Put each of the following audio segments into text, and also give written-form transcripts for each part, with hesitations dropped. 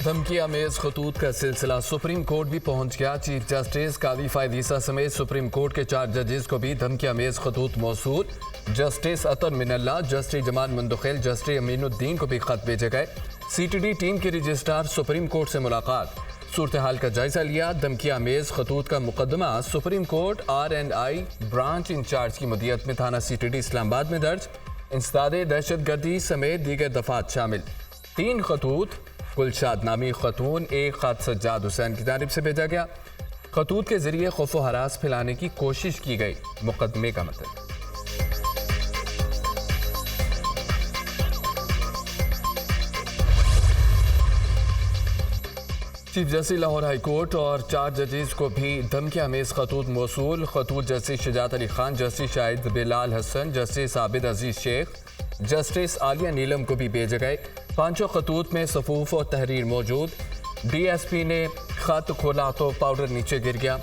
دھمکی امیز خطوط کا سلسلہ سپریم کورٹ بھی پہنچ گیا۔ چیف جسٹس قاضی فائد عیسیٰ سمیت سپریم کورٹ کے 4 ججز کو بھی دھمکی امیز خطوط موصول۔ جسٹس عطر من اللہ، جسٹس جمال مندخل، جسٹس امین الدین کو بھی خط بھیجے گئے۔ سی ٹی ڈی ٹیم کے رجسٹرار سپریم کورٹ سے ملاقات، صورتحال کا جائزہ لیا۔ دھمکی امیز خطوط کا مقدمہ supreme court R&I branch incharge کی مدیریت میں تھانہ سی ٹی ڈی اسلام آباد میں درج۔ انسداد دہشت گردی سمیت دیگر دفعات شامل 3 خطوط گلشاد نامی خاتون ایک خط سجاد حسین کی جانب سے بھیجا گیا۔ خطوط کے ذریعے خوف و ہراس پھیلانے کی کوشش کی گئی۔ مقدمے کا مطلب chief justice Lahore high court اور 4 ججز کو بھی دھمکی امیز خطوط موصول۔ خطوط جسٹس شجاعت علی خان، جسٹس شاہد بلال حسن، جسٹس عابد عزیز شیخ، جسٹس عالیہ نیلم کو بھی بھیجے گئے۔ 5 خطوط میں صفوف اور تحریر موجود۔ ڈی ایس پی نے خط کھولا تو پاؤڈر نیچے گر گیا۔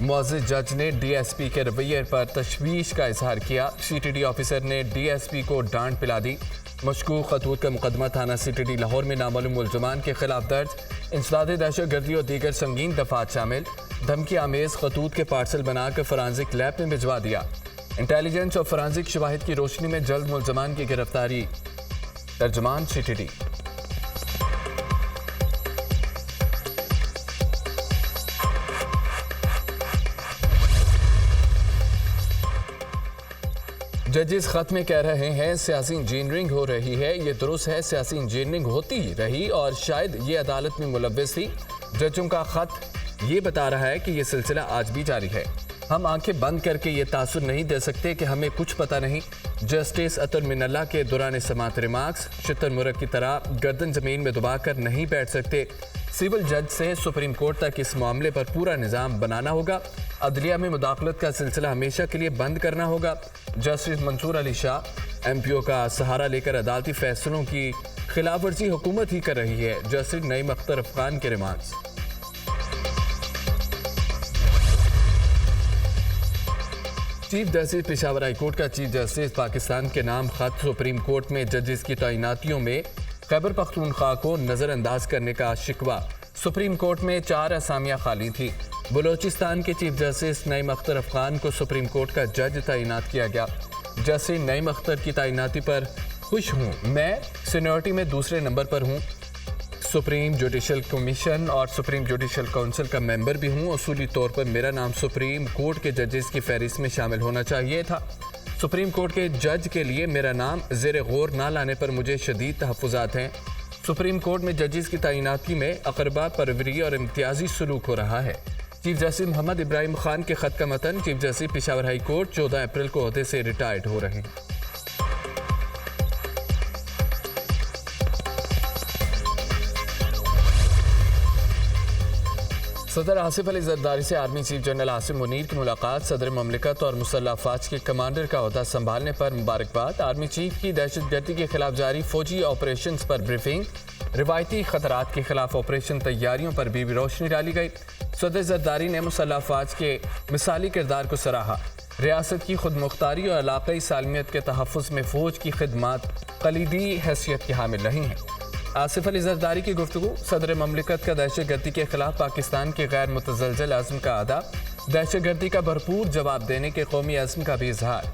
معزز جج نے ڈی ایس پی کے رویے پر تشویش کا اظہار کیا۔ سی ٹی ڈی آفیسر نے ڈی ایس پی کو ڈانٹ پلا دی۔ مشکوک خطوط کا مقدمہ تھانہ سی ٹی ڈی لاہور میں نامعلوم ملزمان کے خلاف درج۔ انسداد دہشت گردی اور دیگر سنگین دفعات شامل۔ دھمکی امیز خطوط کے پارسل بنا کر فرانزک لیب میں بھجوا دیا۔ انٹیلیجنس اور فرانزک شواہد کی روشنی میں جلد ملزمان کی گرفتاری۔ ترجمان سی ٹی ڈی۔ ججز خط میں کہہ رہے ہیں سیاسی انجینئرنگ ہو رہی ہے۔ یہ درست ہے، سیاسی انجینئرنگ ہوتی رہی اور شاید یہ عدالت میں ملوث تھی۔ ججوں کا خط یہ بتا رہا ہے کہ یہ سلسلہ آج بھی جاری ہے۔ ہم آنکھیں بند کر کے یہ تاثر نہیں دے سکتے کہ ہمیں کچھ پتہ نہیں۔ جسٹس عطر من اللہ کے دوران سماعت ریمارکس شتر مرغ کی طرح گردن زمین میں دبا کر نہیں بیٹھ سکتے۔ سول جج سے سپریم کورٹ تک اس معاملے پر پورا نظام بنانا ہوگا۔ عدلیہ میں مداخلت کا سلسلہ ہمیشہ کے لیے بند کرنا ہوگا۔ جسٹس منصور علی شاہ، ایم پی او کا سہارا لے کر عدالتی فیصلوں کی خلاف ورزی حکومت ہی کر رہی ہے۔ جسٹس نعیم اختر افغان کے remarks. Chief justice Peshawar high court کا چیف جسٹس پاکستان کے نام خط سپریم کورٹ میں ججز کی تعیناتیوں میں خیبر پختونخوا کو نظر انداز کرنے کا شکوہ۔ سپریم کورٹ میں 4 اسامیاں خالی تھی۔ بلوچستان کے چیف جسٹس نعیم اختر افغان کو سپریم کورٹ کا جج تعینات کیا گیا۔ جسٹس نعیم اختر کی تعیناتی پر خوش ہوں، میں سینیورٹی میں دوسرے نمبر پر ہوں۔ سپریم جوڈیشل کمیشن اور سپریم جوڈیشل کونسل کا ممبر بھی ہوں۔ اصولی طور پر میرا نام سپریم کورٹ کے ججز کی فہرست میں شامل ہونا چاہیے تھا۔ سپریم کورٹ کے جج کے لیے میرا نام زیر غور نہ لانے پر مجھے شدید تحفظات ہیں۔ سپریم کورٹ میں ججز کی تعیناتی میں اقربا پروری اور امتیازی سلوک ہو رہا ہے۔ چیف جسٹس محمد ابراہیم خان کے خط کا متن، chief justice Peshawar high court 14 April کو عہدے سے ریٹائرڈ ہو رہے ہیں۔ صدر آصف علی زرداری سے army chief general Asim Munir کی ملاقات۔ صدر مملکت اور مسلح افواج کے کمانڈر کا عہدہ سنبھالنے پر مبارکباد۔ آرمی چیف کی دہشت گردی کے خلاف جاری فوجی آپریشنز پر بریفنگ۔ روایتی خطرات کے خلاف آپریشن تیاریوں پر بھی روشنی ڈالی گئی۔ صدر زرداری نے مسلح افواج کے مثالی کردار کو سراہا۔ ریاست کی خود مختاری اور علاقائی سالمیت کے تحفظ میں فوج کی خدمات کلیدی حیثیت کے حامل رہی ہیں۔ آصف علی زرداری کی گفتگو۔ صدر مملکت کا دہشت گردی کے خلاف پاکستان کے غیر متزلزل عزم کا اعادہ۔ دہشت گردی کا بھرپور جواب دینے کے قومی عزم کا بھی اظہار۔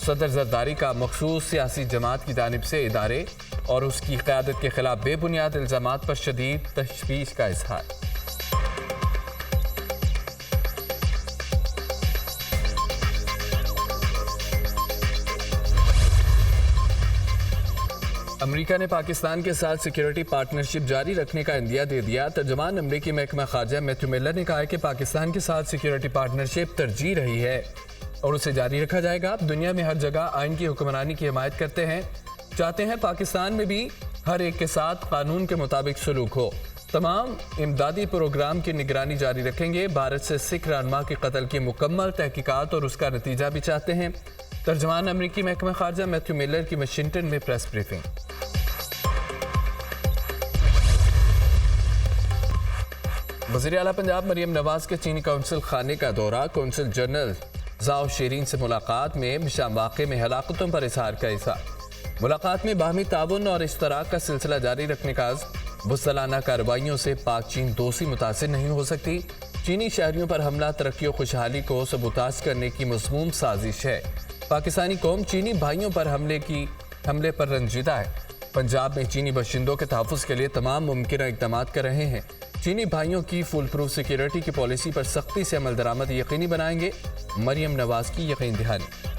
صدر زرداری کا مخصوص سیاسی جماعت کی جانب سے ادارے اور اس کی قیادت کے خلاف بے بنیاد الزامات پر شدید تشویش کا اظہار۔ امریکہ نے پاکستان کے ساتھ سیکیورٹی پارٹنرشپ جاری رکھنے کا عندیہ دے دیا۔ ترجمان امریکی محکمہ خارجہ میتھیو ملر نے کہا ہے کہ پاکستان کے ساتھ سیکیورٹی پارٹنرشپ ترجیح رہی ہے اور اسے جاری رکھا جائے گا۔ دنیا میں ہر جگہ آئین کی حکمرانی کی حمایت کرتے ہیں، چاہتے ہیں پاکستان میں بھی ہر ایک کے ساتھ قانون کے مطابق سلوک ہو۔ تمام امدادی پروگرام کی نگرانی جاری رکھیں گے۔ بھارت سے سکھ رہنما کے قتل کی مکمل تحقیقات اور اس کا نتیجہ بھی چاہتے ہیں۔ ترجمان امریکی محکمہ خارجہ میتھیو ملر کی واشنگٹن میں پریس بریفنگ۔ وزیر اعلیٰ پنجاب مریم نواز کے چینی کونسل خانے کا دورہ۔ کونسل جنرل زاؤ شیرین سے ملاقات میں بشام واقعے میں ہلاکتوں پر اظہار کا اظہار۔ ملاقات میں باہمی تعاون اور اشتراک کا سلسلہ جاری رکھنے کا عزم۔ وہ سالانہ کارروائیوں سے پاک چین دوستی متاثر نہیں ہو سکتی۔ چینی شہریوں پر حملہ ترقی و خوشحالی کو سبوتاژ کرنے کی مذموم سازش ہے۔ پاکستانی قوم چینی بھائیوں پر حملے پر رنجیدہ ہے۔ پنجاب میں چینی باشندوں کے تحفظ کے لیے تمام ممکنہ اقدامات کر رہے ہیں۔ چینی بھائیوں کی فول پروف سیکیورٹی کی پالیسی پر سختی سے عمل درآمد یقینی بنائیں گے، مریم نواز کی یقین دہانی۔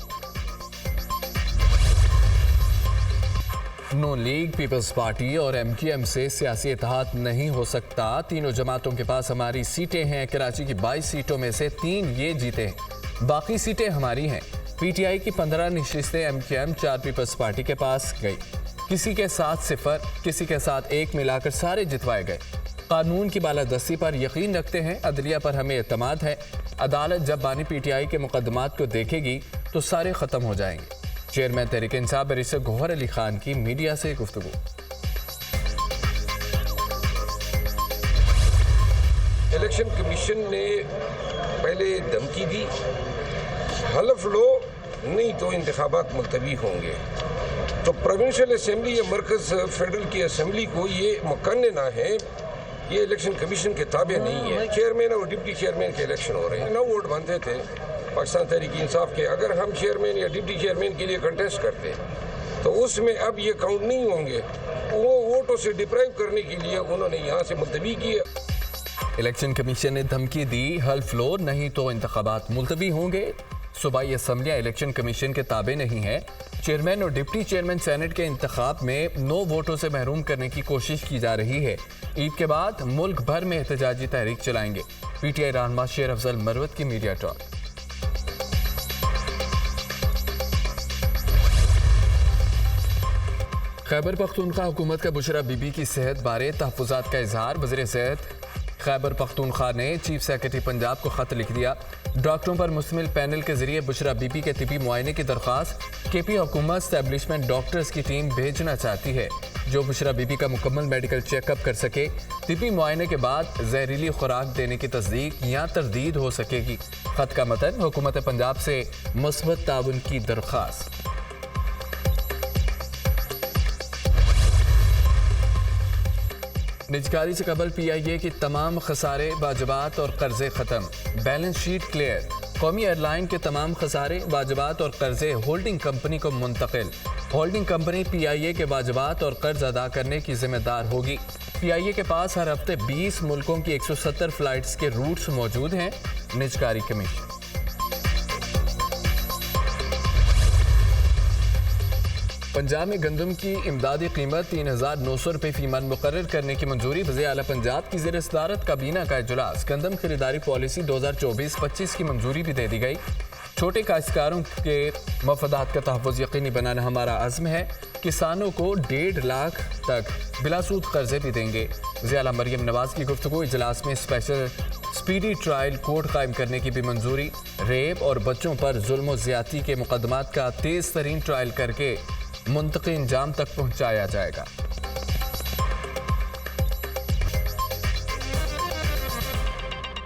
نون لیگ، پیپلز پارٹی اور ایم کیو ایم سے سیاسی اتحاد نہیں ہو سکتا۔ تینوں جماعتوں کے پاس ہماری سیٹیں ہیں۔ کراچی کی 22 سیٹوں میں سے 3 یہ جیتے ہیں، باقی سیٹیں ہماری ہیں۔ پی ٹی آئی کی 15 نشستیں M Q M 4 Peoples Party کے پاس گئی۔ کسی کے ساتھ 0، کسی کے ساتھ 1 ملا کر سارے جتوائے گئے۔ قانون کی بالادستی پر یقین رکھتے ہیں، عدلیہ پر ہمیں اعتماد ہے۔ عدالت جب بانی پی ٹی آئی کے مقدمات کو دیکھے گی تو سارے ختم ہو جائیں گے۔ چیئرمین تحریک انصاف بیرسٹر گوہر علی خان کی میڈیا سے گفتگو۔ الیکشن کمیشن نے پہلے دھمکی دی، حلف لو نہیں تو انتخابات ملتوی ہوں گے۔ تو پروونشل اسمبلی یا مرکز فیڈرل کی اسمبلی کو یہ مقننہ ہے، یہ الیکشن کمیشن کے تابع نہیں ہے۔ چیئرمین اور ڈپٹی چیئرمین کے الیکشن ہو رہے ہیں۔ 9 ووٹ بنتے تھے پاکستان تحریک انصاف کے، اگر ہم چیئرمین یا ڈپٹی چیئرمین کے لیے کنٹیسٹ کرتے تو اس میں اب یہ کاؤنٹ نہیں ہوں گے۔ وہ ووٹوں سے ڈپرائیو کرنے کے لیے انہوں نے یہاں سے ملتوی کیے۔ الیکشن کمیشن نے دھمکی دی، حلف لو نہیں تو انتخابات ملتوی ہوں گے۔ صوبائی اسمبلیاں الیکشن کمیشن کے تابع نہیں ہیں۔ چیئرمین اور ڈپٹی چیئرمین سینٹ کے انتخاب میں 9 ووٹوں سے محروم کرنے کی کوشش کی جا رہی ہے۔ عید کے بعد ملک بھر میں احتجاجی تحریک چلائیں گے۔ پی ٹی آئی رہنما شیر افضل مروت کی میڈیا ٹاک۔ خیبر پختونخوا حکومت کا بشرا بی بی کی صحت بارے تحفظات کا اظہار۔ وزیر صحت خیبر پختونخوا نے چیف سیکرٹری پنجاب کو خط لکھ دیا۔ ڈاکٹروں پر مشتمل پینل کے ذریعے بشرا بی بی کے طبی معائنے کی درخواست کے پی حکومت اسٹیبلشمنٹ ڈاکٹرز کی ٹیم بھیجنا چاہتی ہے، جو بشرا بی بی کا مکمل میڈیکل چیک اپ کر سکے۔ طبی معائنے کے بعد زہریلی خوراک دینے کی تصدیق یا تردید ہو سکے گی۔ خط کا متن حکومت پنجاب سے مثبت تعاون کی درخواست۔ نجکاری سے قبل پی آئی اے کی تمام خسارے، واجبات اور قرضے ختم، بیلنس شیٹ کلیئر۔ قومی ایئر لائن کے تمام خسارے، واجبات اور قرضے ہولڈنگ کمپنی کو منتقل۔ ہولڈنگ کمپنی پی آئی اے کے واجبات اور قرض ادا کرنے کی ذمہ دار ہوگی۔ پی آئی اے کے پاس ہر ہفتے 20 ملکوں کی 170 فلائٹس کے روٹس موجود ہیں۔ نجکاری کمیشن۔ پنجاب میں گندم کی امدادی قیمت 3900 روپے فی من مقرر کرنے کی منظوری۔ وزیر اعلیٰ پنجاب کی زیر صدارت کابینہ کا اجلاس۔ گندم خریداری پالیسی 2024-25 کی منظوری بھی دے دی گئی۔ چھوٹے کاشتکاروں کے مفادات کا تحفظ یقینی بنانا ہمارا عزم ہے۔ کسانوں کو 1.5 لاکھ تک بلا سود قرضے بھی دیں گے۔ وزیر اعلیٰ مریم نواز کی گفتگو۔ اجلاس میں اسپیشل سپیڈی ٹرائل کورٹ قائم کرنے کی بھی منظوری۔ ریپ اور بچوں پر ظلم و زیادتی کے مقدمات کا تیز ترین ٹرائل کر کے منطقی انجام تک پہنچایا جائے گا۔